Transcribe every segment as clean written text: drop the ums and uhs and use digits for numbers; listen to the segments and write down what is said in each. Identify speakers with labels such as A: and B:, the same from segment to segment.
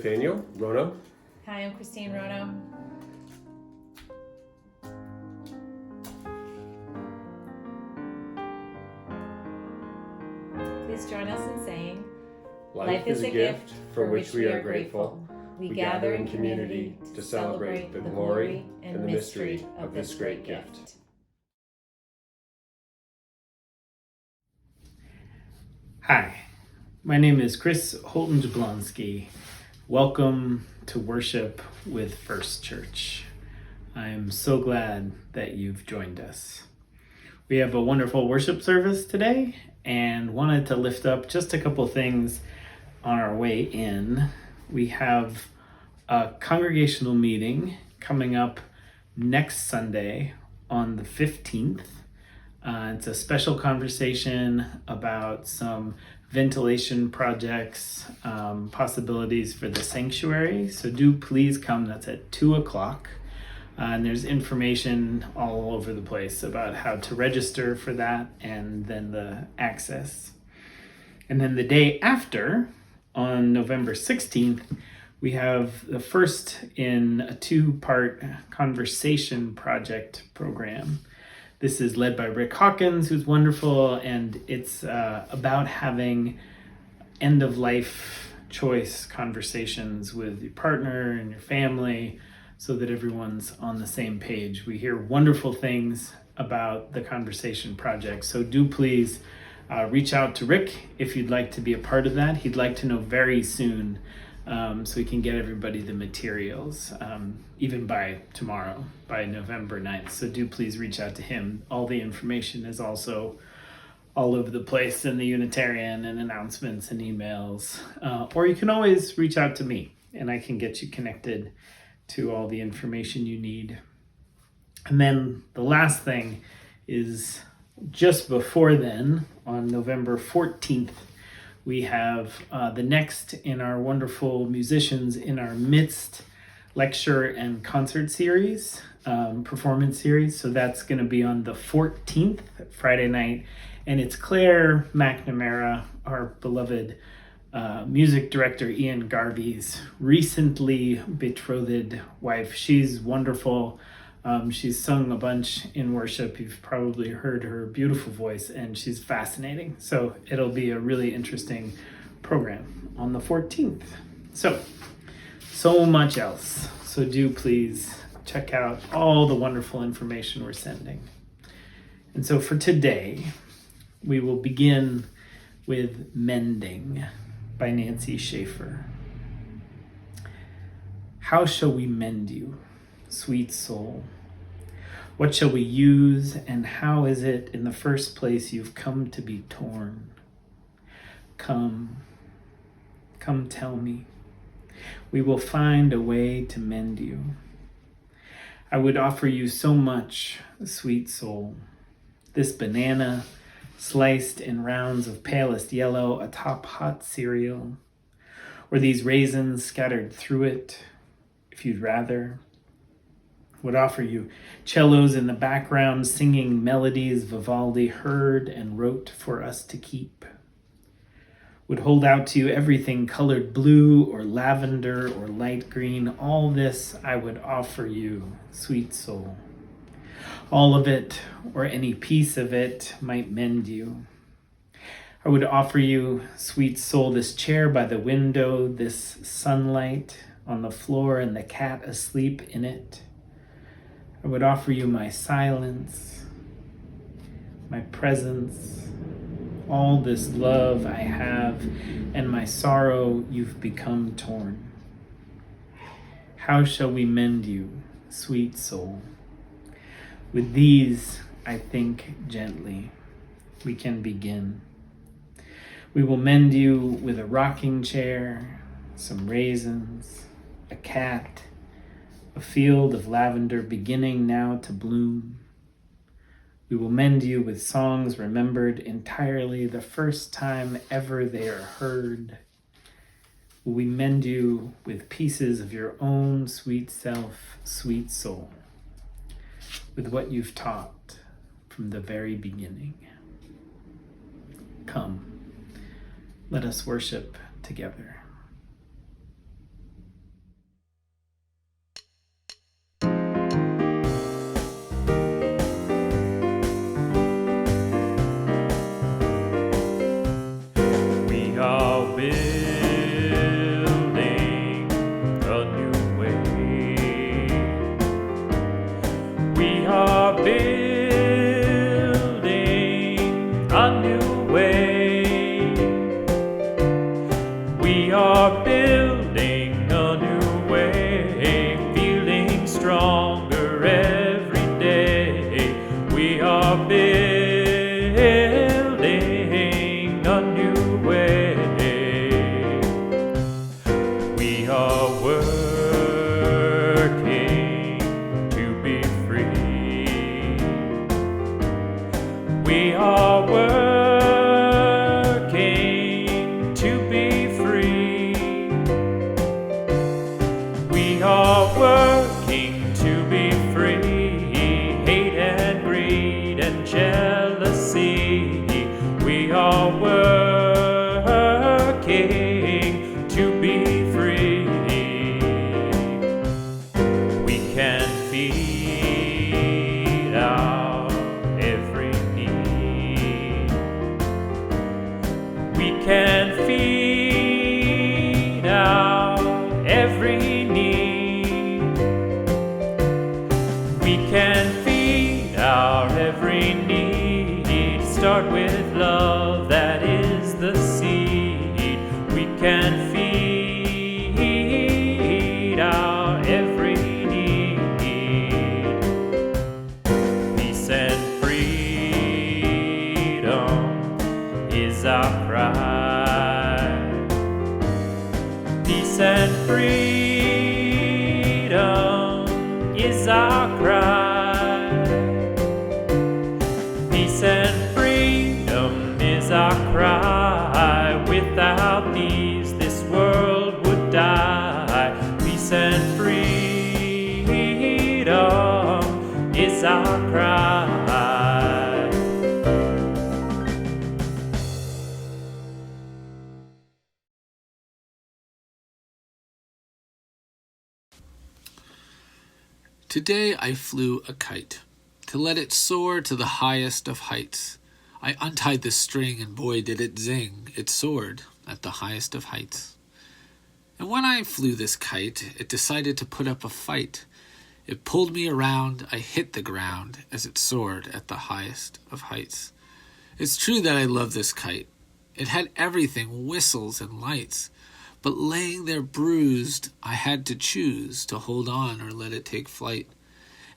A: Nathaniel Rono.
B: Hi, I'm Christine Rono. Please join us in saying,
A: Life is a gift for which we are grateful. We gather in community to celebrate the glory and the mystery of this great gift.
C: Hi, my name is Chris Holton Jablonski. Welcome to worship with First Church. I'm so glad that you've joined us. We have a wonderful worship service today and wanted to lift up just a couple things on our way in. We have a congregational meeting coming up next Sunday on the 15th. It's a special conversation about some ventilation projects, possibilities for the sanctuary. So do please come. That's at 2:00. And there's information all over the place about how to register for that and then the access. And then the day after, on November 16th, we have the first in a 2-part conversation project program. This is led by Rick Hawkins, who's wonderful, and it's about having end-of-life choice conversations with your partner and your family so that everyone's on the same page. We hear wonderful things about the conversation project, so do please reach out to Rick if you'd like to be a part of that. He'd like to know very soon so he can get everybody the materials, even by tomorrow, by November 9th. So do please reach out to him. All the information is also all over the place in the Unitarian and announcements and emails. Or you can always reach out to me and I can get you connected to all the information you need. And then the last thing is just before then, on November 14th, we have the next in our wonderful Musicians in Our Midst lecture and concert series, performance series. So that's going to be on the 14th, Friday night. And it's Claire McNamara, our beloved music director Ian Garvey's recently betrothed wife. She's wonderful. She's sung a bunch in worship. You've probably heard her beautiful voice, and she's fascinating. So it'll be a really interesting program on the 14th. So much else. So do please check out all the wonderful information we're sending. And so for today, we will begin with Mending by Nancy Schaefer. How shall we mend you, sweet soul? What shall we use, and how is it in the first place you've come to be torn? Come tell me. We will find a way to mend you. I would offer you so much, sweet soul. This banana, sliced in rounds of palest yellow atop hot cereal, or these raisins scattered through it, if you'd rather. Would offer you cellos in the background singing melodies Vivaldi heard and wrote for us to keep. Would hold out to you everything colored blue or lavender or light green. All this I would offer you, sweet soul. All of it or any piece of it might mend you. I would offer you, sweet soul, this chair by the window, this sunlight on the floor and the cat asleep in it. I would offer you my silence, my presence, all this love I have, and my sorrow you've become torn. How shall we mend you, sweet soul? With these, I think gently, we can begin. We will mend you with a rocking chair, some raisins, a cat, a field of lavender beginning now to bloom. We will mend you with songs remembered entirely the first time ever they are heard. Will we mend you with pieces of your own sweet self, sweet soul, with what you've taught from the very beginning. Come, let us worship together. We are working to be free. Hate and greed and jealousy. We are working to be free. We can feed our every need. We can feed our every need. We can feed our every need. Start with love, that is the seed. We can feed our every need. Peace and freedom is our cry. Peace and freedom is our cry. Peace and freedom is our cry. Without these, this world would die. Peace and freedom is our cry.
D: Today I flew a kite, to let it soar to the highest of heights. I untied the string, and boy did it zing, it soared at the highest of heights. And when I flew this kite, it decided to put up a fight. It pulled me around, I hit the ground, as it soared at the highest of heights. It's true that I love this kite. It had everything, whistles and lights. But laying there bruised, I had to choose to hold on or let it take flight.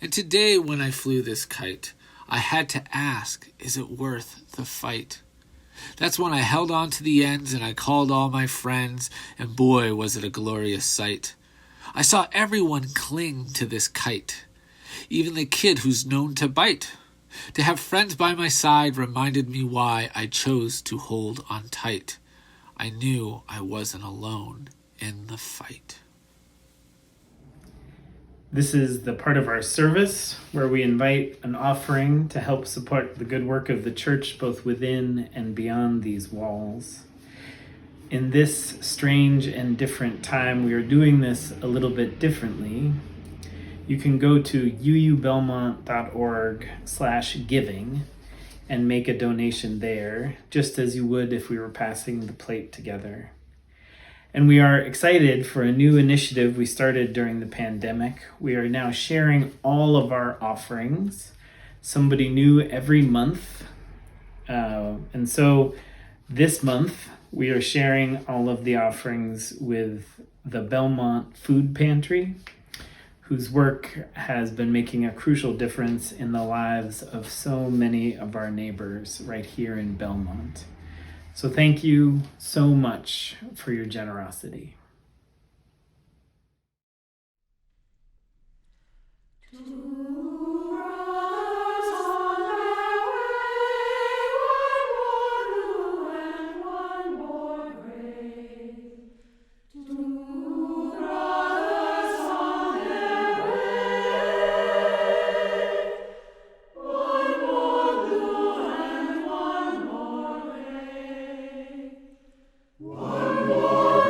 D: And today when I flew this kite, I had to ask, is it worth the fight? That's when I held on to the ends and I called all my friends, and boy, was it a glorious sight. I saw everyone cling to this kite, even the kid who's known to bite. To have friends by my side reminded me why I chose to hold on tight. I knew I wasn't alone in the fight.
C: This is the part of our service where we invite an offering to help support the good work of the church both within and beyond these walls. In this strange and different time, we are doing this a little bit differently. You can go to uubelmont.org/giving and make a donation there, just as you would if we were passing the plate together. And we are excited for a new initiative we started during the pandemic. We are now sharing all of our offerings, somebody new every month. And so this month, we are sharing all of the offerings with the Belmont Food Pantry, whose work has been making a crucial difference in the lives of so many of our neighbors right here in Belmont. So thank you so much for your generosity.
A: One more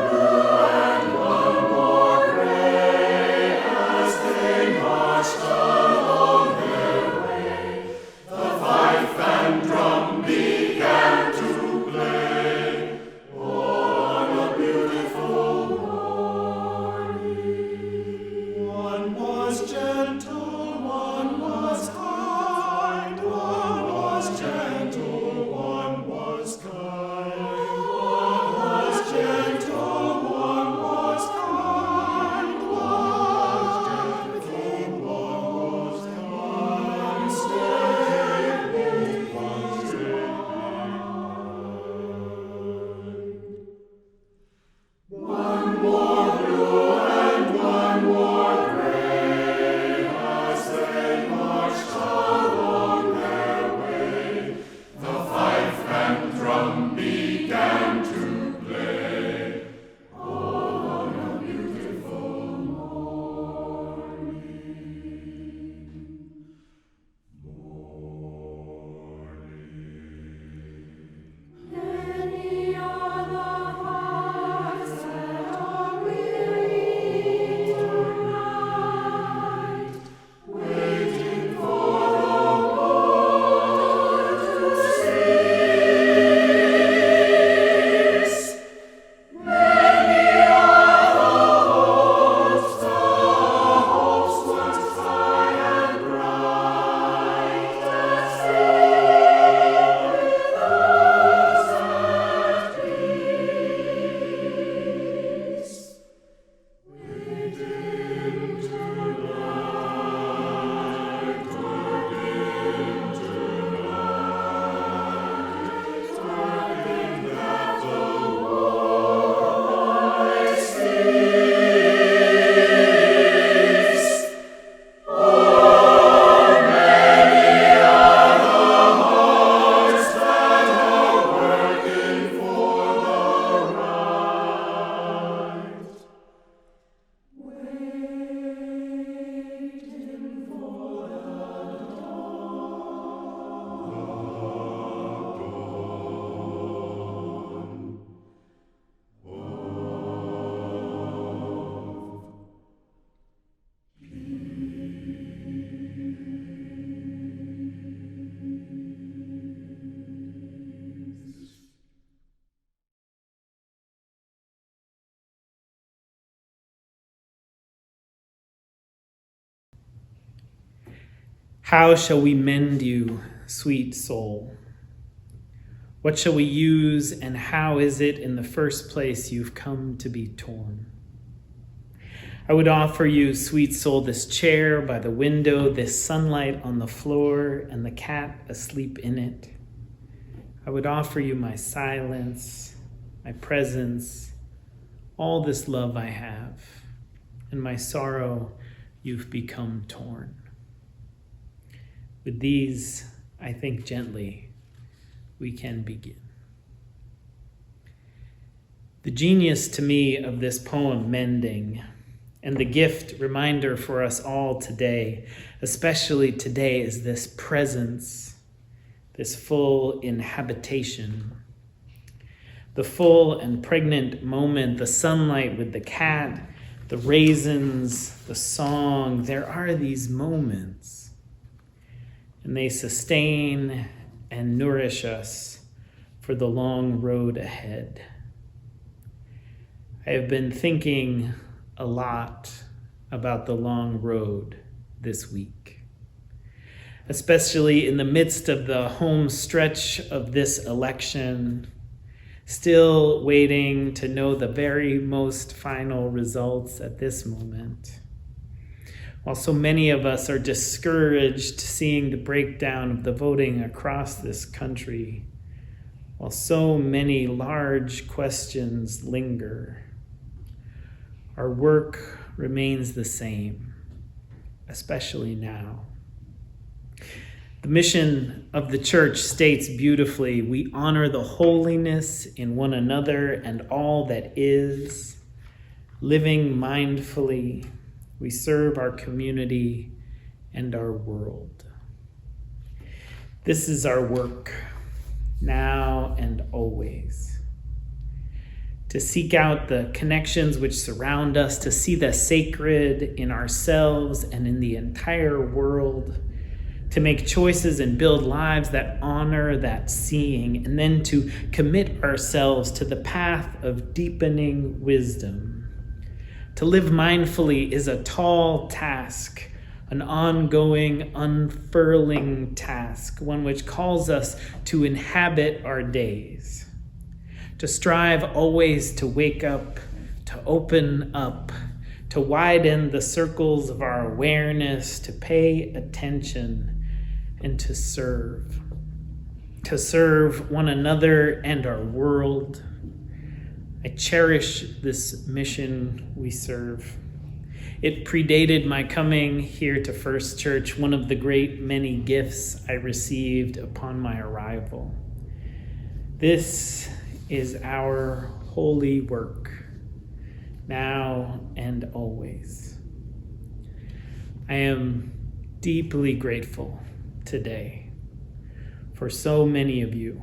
C: How shall we mend you, sweet soul? What shall we use, and how is it in the first place you've come to be torn? I would offer you, sweet soul, this chair by the window, this sunlight on the floor, and the cat asleep in it. I would offer you my silence, my presence, all this love I have, and my sorrow you've become torn. With these, I think gently, we can begin. The genius to me of this poem, Mending, and the gift reminder for us all today, especially today, is this presence, this full inhabitation, the full and pregnant moment, the sunlight with the cat, the raisins, the song. There are these moments, and they sustain and nourish us for the long road ahead. I have been thinking a lot about the long road this week, especially in the midst of the home stretch of this election, still waiting to know the very most final results at this moment. While so many of us are discouraged seeing the breakdown of the voting across this country, while so many large questions linger, our work remains the same, especially now. The mission of the church states beautifully, we honor the holiness in one another and all that is. Living mindfully, we serve our community and our world. This is our work, now and always. To seek out the connections which surround us, to see the sacred in ourselves and in the entire world, to make choices and build lives that honor that seeing, and then to commit ourselves to the path of deepening wisdom. To live mindfully is a tall task, an ongoing, unfurling task, one which calls us to inhabit our days, to strive always to wake up, to open up, to widen the circles of our awareness, to pay attention, and to serve one another and our world. I cherish this mission we serve. It predated my coming here to First Church, one of the great many gifts I received upon my arrival. This is our holy work, now and always. I am deeply grateful today for so many of you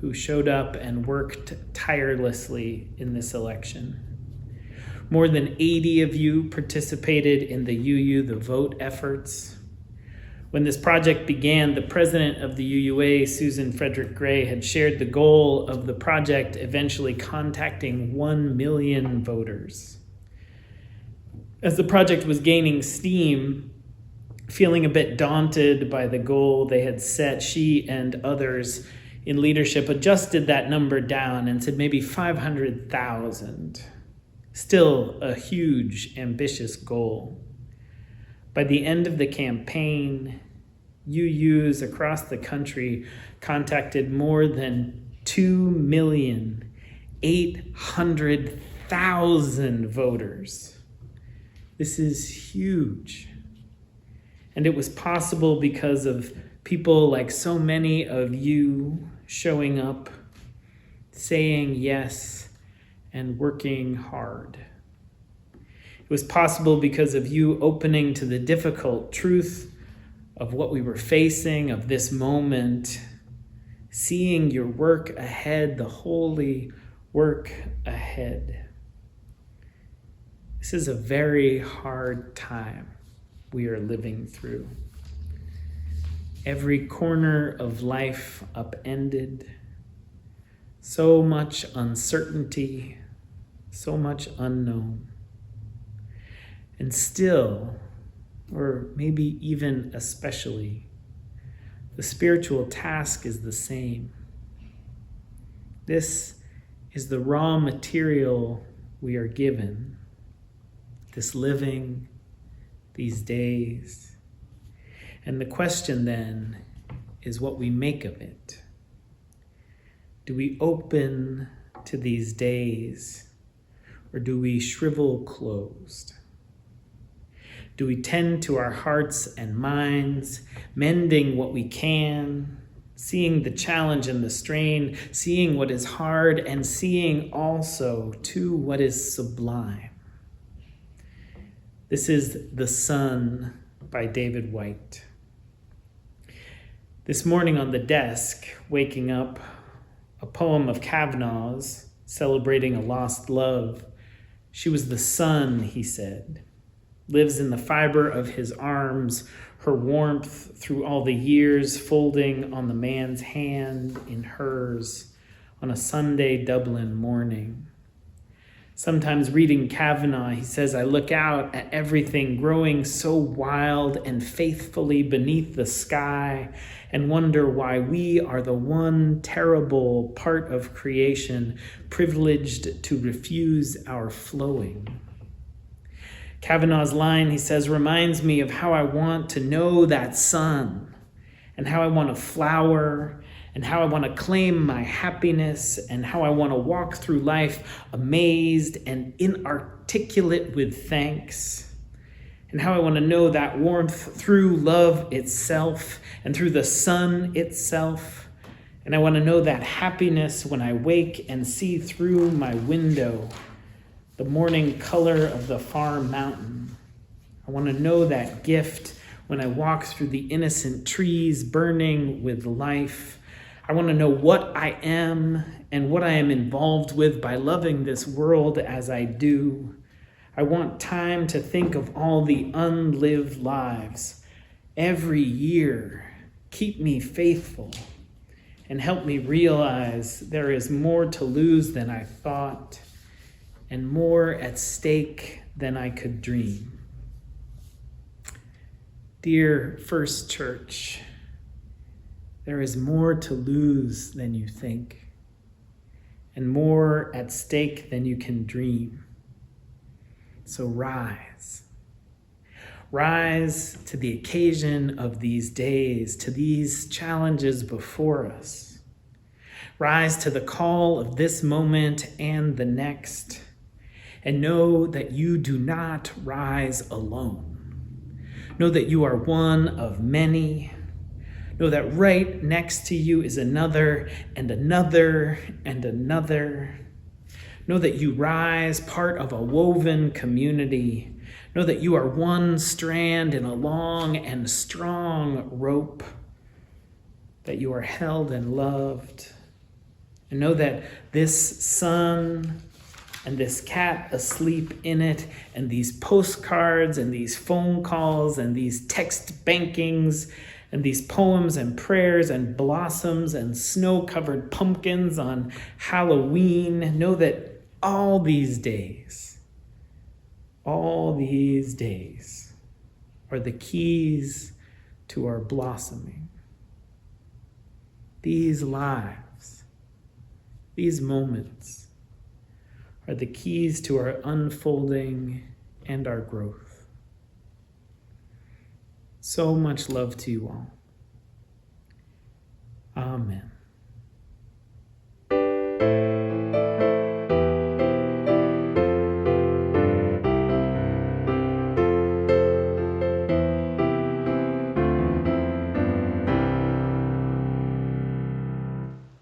C: who showed up and worked tirelessly in this election. More than 80 of you participated in the UU The Vote efforts. When this project began, the president of the UUA, Susan Frederick Gray, had shared the goal of the project eventually contacting 1 million voters. As the project was gaining steam, feeling a bit daunted by the goal they had set, she and others in leadership adjusted that number down and said maybe 500,000. Still a huge, ambitious goal. By the end of the campaign, UUs across the country contacted more than 2,800,000 voters. This is huge. And it was possible because of people like so many of you showing up, saying yes, and working hard. It was possible because of you opening to the difficult truth of what we were facing, of this moment, seeing your work ahead, the holy work ahead. This is a very hard time we are living through. Every corner of life upended, so much uncertainty, so much unknown. And still, or maybe even especially. The spiritual task is the same. This is the raw material we are given, this living, these days. And the question then is what we make of it. Do we open to these days, or do we shrivel closed? Do we tend to our hearts and minds, mending what we can, seeing the challenge and the strain, seeing what is hard, and seeing also, too, what is sublime? This is The Sun by David Whyte. This morning on the desk, waking up, a poem of Kavanaugh's celebrating a lost love. She was the sun, he said, lives in the fiber of his arms, her warmth through all the years folding on the man's hand in hers on a Sunday Dublin morning. Sometimes reading Kavanaugh, he says, I look out at everything growing so wild and faithfully beneath the sky and wonder why we are the one terrible part of creation privileged to refuse our flowing. Kavanaugh's line, he says, reminds me of how I want to know that sun and how I want to flower and how I want to claim my happiness and how I want to walk through life amazed and inarticulate with thanks, and how I want to know that warmth through love itself and through the sun itself. And I want to know that happiness when I wake and see through my window the morning color of the far mountain. I want to know that gift when I walk through the innocent trees burning with life. I want to know what I am and what I am involved with by loving this world as I do. I want time to think of all the unlived lives. Every year, keep me faithful and help me realize there is more to lose than I thought and more at stake than I could dream. Dear First Church, there is more to lose than you think, and more at stake than you can dream. So rise. Rise to the occasion of these days, to these challenges before us. Rise to the call of this moment and the next, and know that you do not rise alone. Know that you are one of many. Know that right next to you is another and another and another. Know that you rise part of a woven community. Know that you are one strand in a long and strong rope. That you are held and loved. And know that this sun and this cat asleep in it, and these postcards and these phone calls and these text bankings and these poems and prayers and blossoms and snow-covered pumpkins on Halloween, know that all these days are the keys to our blossoming. These lives, these moments, are the keys to our unfolding and our growth. So much love to you all. Amen.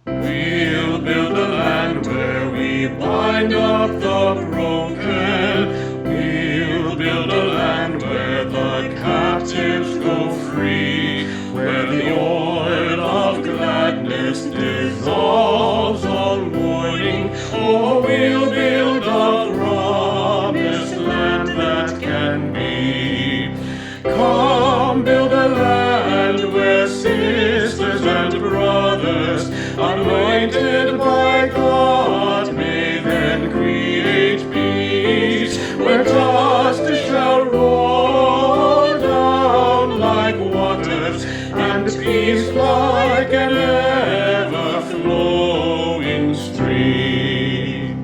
A: We'll build a land where we bind up the broken. We'll build a land where the captives go free, where the oil of gladness dissolves all mourning. Oh, we'll build a promised land that can be. Come, build a land where sisters and brothers, anointed by God, may then create peace, where justice shall roll down and peace like an ever-flowing stream.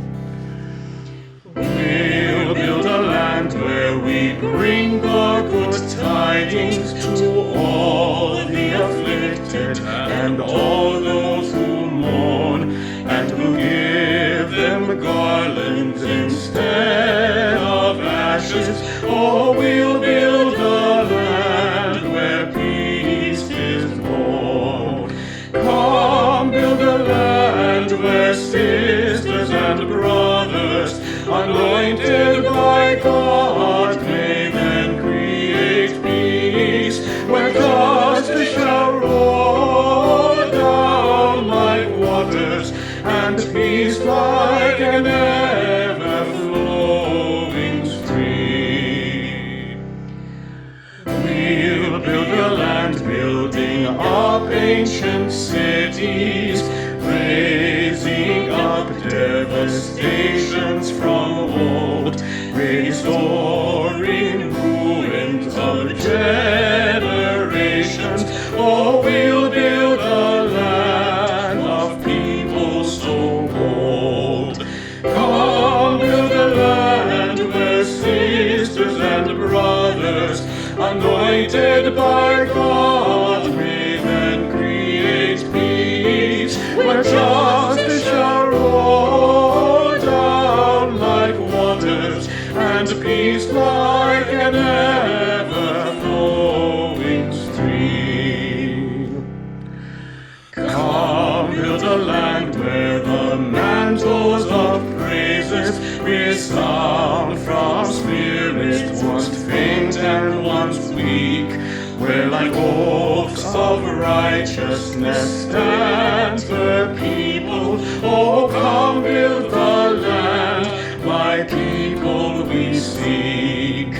A: We'll build a land where we bring the good tidings to all the afflicted and all those who mourn, and we'll give them garlands instead of ashes. Oh, we'll build a land where peace is born. Come, build a land where sisters and brothers, anointed by God, may then create peace, where justice shall roll down like waters, and peace like an ever-flowing stream. We'll build a land building up ancient cities, raising up devastations from old, restoring ruins of generations. Oh, we'll build a land of people so bold. Come, build a land where sisters and brothers, anointed by God, may then create peace, where justice shall roll down like waters, and peace like an ever-flowing stream. Come, build a land where the mantles of praises resound from spirits once faint and once weak, where like oaks of righteousness stand the people. Oh, come, build the land, my people we seek.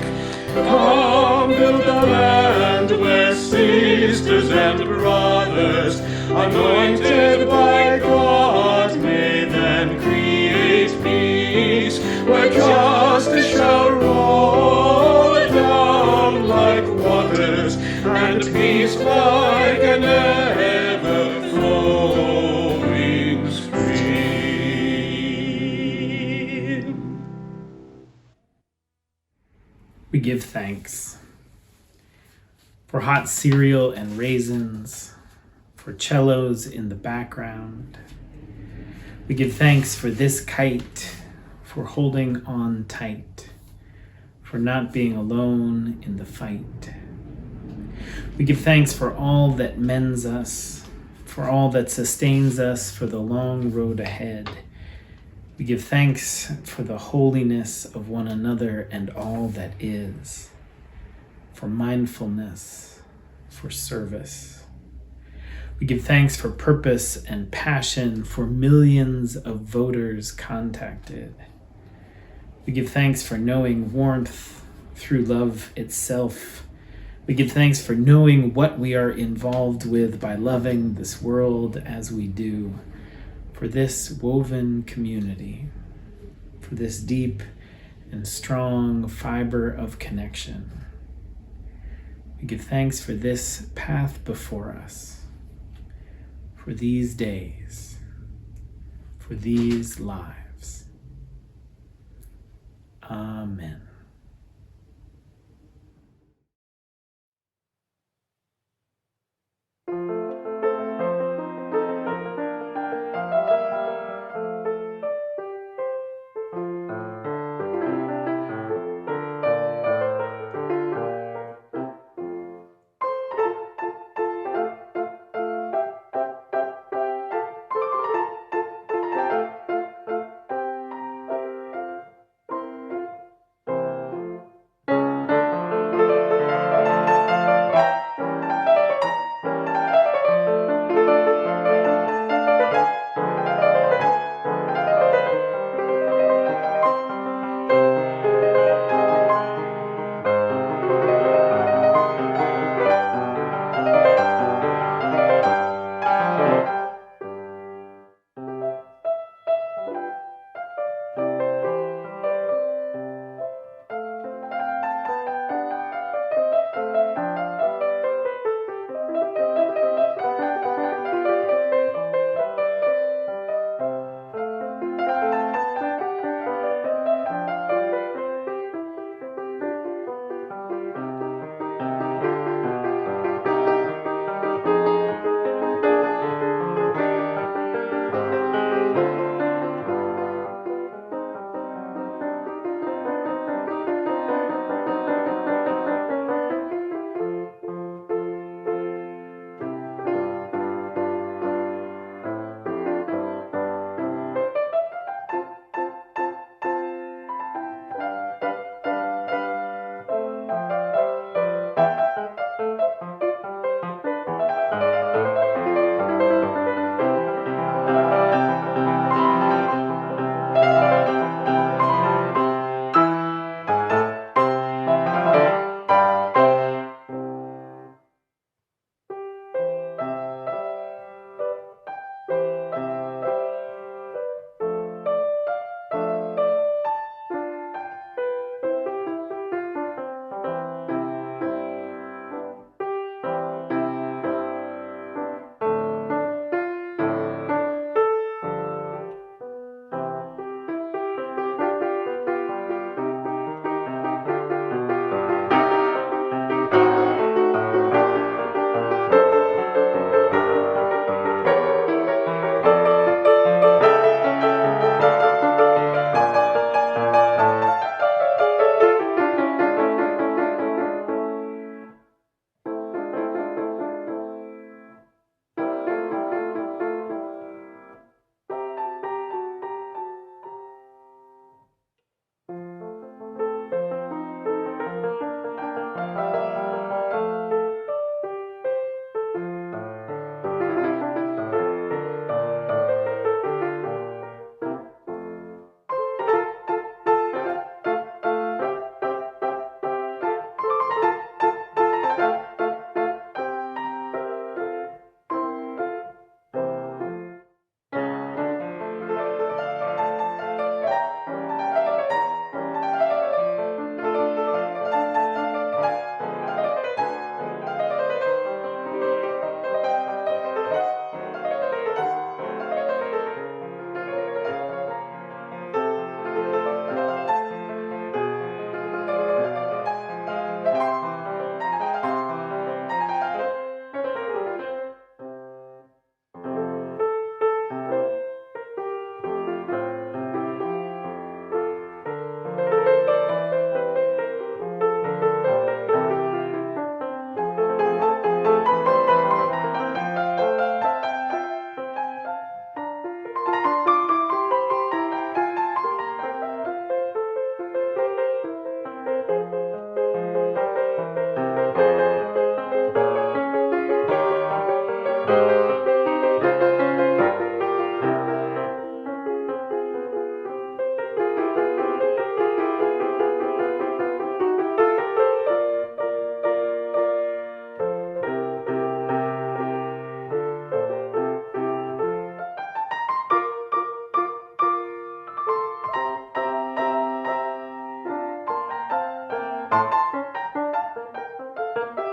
A: Come, build a land where sisters and brothers, anointed by God, may then create peace, where justice shall roll down like waters, and peace like an ever-flowing stream.
C: We give thanks for hot cereal and raisins, for cellos in the background. We give thanks for this kite, for holding on tight, for not being alone in the fight. We give thanks for all that mends us, for all that sustains us for the long road ahead. We give thanks for the holiness of one another and all that is, for mindfulness, for service. We give thanks for purpose and passion, for millions of voters contacted. We give thanks for knowing warmth through love itself. We give thanks for knowing what we are involved with by loving this world as we do, for this woven community, for this deep and strong fiber of connection. We give thanks for this path before us, for these days, for these lives. Amen.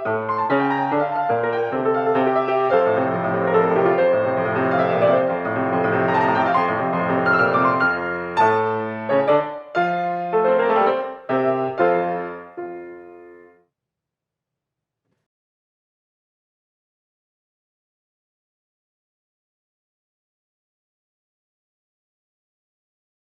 A: you.